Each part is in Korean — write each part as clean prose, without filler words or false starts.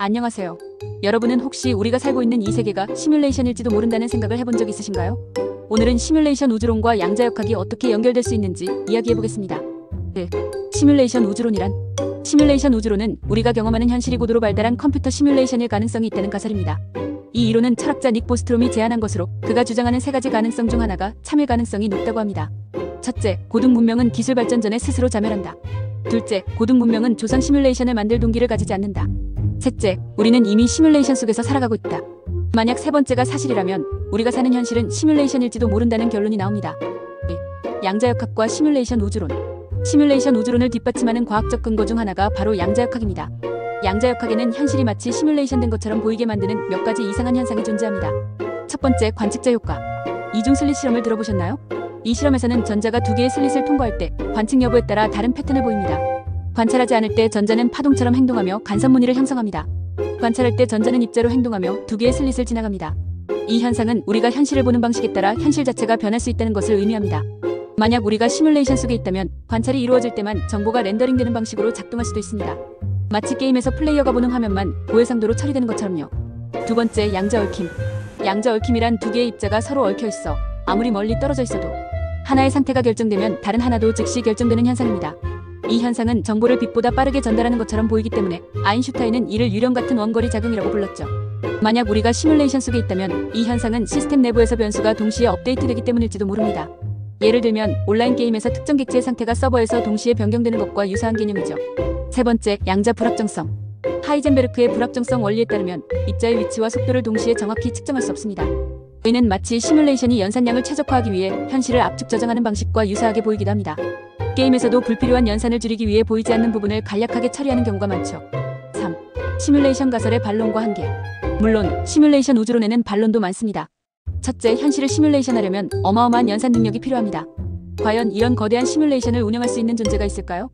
안녕하세요. 여러분은 혹시 우리가 살고 있는 이 세계가 시뮬레이션일지도 모른다는 생각을 해본 적 있으신가요? 오늘은 시뮬레이션 우주론과 양자역학이 어떻게 연결될 수 있는지 이야기해보겠습니다. 시뮬레이션 우주론이란? 시뮬레이션 우주론은 우리가 경험하는 현실이 고도로 발달한 컴퓨터 시뮬레이션일 가능성이 있다는 가설입니다. 이 이론은 철학자 닉 보스트롬이 제안한 것으로 그가 주장하는 세 가지 가능성 중 하나가 참일 가능성이 높다고 합니다. 첫째, 고등 문명은 기술 발전 전에 스스로 자멸한다. 둘째, 고등 문명은 조선 시뮬레이션을 만들 동기를 가지지 않는다. 셋째, 우리는 이미 시뮬레이션 속에서 살아가고 있다. 만약 세 번째가 사실이라면 우리가 사는 현실은 시뮬레이션일지도 모른다는 결론이 나옵니다. 양자역학과 시뮬레이션 우주론. 시뮬레이션 우주론을 뒷받침하는 과학적 근거 중 하나가 바로 양자역학입니다. 양자역학에는 현실이 마치 시뮬레이션 된 것처럼 보이게 만드는 몇 가지 이상한 현상이 존재합니다. 첫 번째, 관측자 효과. 이중 슬릿 실험을 들어보셨나요? 이 실험에서는 전자가 두 개의 슬릿을 통과할 때 관측 여부에 따라 다른 패턴을 보입니다. 관찰하지 않을 때 전자는 파동처럼 행동하며 간섭 무늬를 형성합니다. 관찰할 때 전자는 입자로 행동하며 두 개의 슬릿을 지나갑니다. 이 현상은 우리가 현실을 보는 방식에 따라 현실 자체가 변할 수 있다는 것을 의미합니다. 만약 우리가 시뮬레이션 속에 있다면 관찰이 이루어질 때만 정보가 렌더링되는 방식으로 작동할 수도 있습니다. 마치 게임에서 플레이어가 보는 화면만 고해상도로 처리되는 것처럼요. 두 번째, 양자 얽힘. 양자 얽힘이란 두 개의 입자가 서로 얽혀 있어 아무리 멀리 떨어져 있어도 하나의 상태가 결정되면 다른 하나도 즉시 결정되는 현상입니다. 이 현상은 정보를 빛보다 빠르게 전달하는 것처럼 보이기 때문에 아인슈타인은 이를 유령 같은 원거리 작용이라고 불렀죠. 만약 우리가 시뮬레이션 속에 있다면 이 현상은 시스템 내부에서 변수가 동시에 업데이트되기 때문일지도 모릅니다. 예를 들면 온라인 게임에서 특정 객체의 상태가 서버에서 동시에 변경되는 것과 유사한 개념이죠. 세 번째, 양자 불확정성. 하이젠베르크의 불확정성 원리에 따르면 입자의 위치와 속도를 동시에 정확히 측정할 수 없습니다. 이는 마치 시뮬레이션이 연산량을 최적화하기 위해 현실을 압축 저장하는 방식과 유사하게 보이기도 합니다. 게임에서도 불필요한 연산을 줄이기 위해 보이지 않는 부분을 간략하게 처리하는 경우가 많죠. 3. 시뮬레이션 가설의 반론과 한계. 물론 시뮬레이션 우주론에는 반론도 많습니다. 첫째, 현실을 시뮬레이션하려면 어마어마한 연산 능력이 필요합니다. 과연 이런 거대한 시뮬레이션을 운영할 수 있는 존재가 있을까요?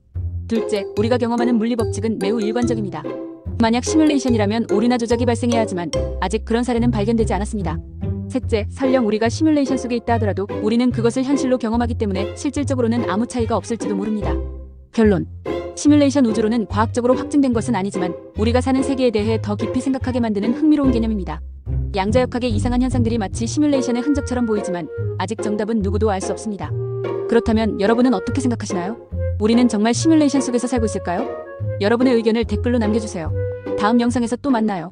둘째, 우리가 경험하는 물리 법칙은 매우 일관적입니다. 만약 시뮬레이션이라면 오류나 조작이 발생해야 하지만 아직 그런 사례는 발견되지 않았습니다. 셋째, 설령 우리가 시뮬레이션 속에 있다 하더라도 우리는 그것을 현실로 경험하기 때문에 실질적으로는 아무 차이가 없을지도 모릅니다. 결론. 시뮬레이션 우주론은 과학적으로 확증된 것은 아니지만 우리가 사는 세계에 대해 더 깊이 생각하게 만드는 흥미로운 개념입니다. 양자역학의 이상한 현상들이 마치 시뮬레이션의 흔적처럼 보이지만 아직 정답은 누구도 알 수 없습니다. 그렇다면 여러분은 어떻게 생각하시나요? 우리는 정말 시뮬레이션 속에서 살고 있을까요? 여러분의 의견을 댓글로 남겨주세요. 다음 영상에서 또 만나요.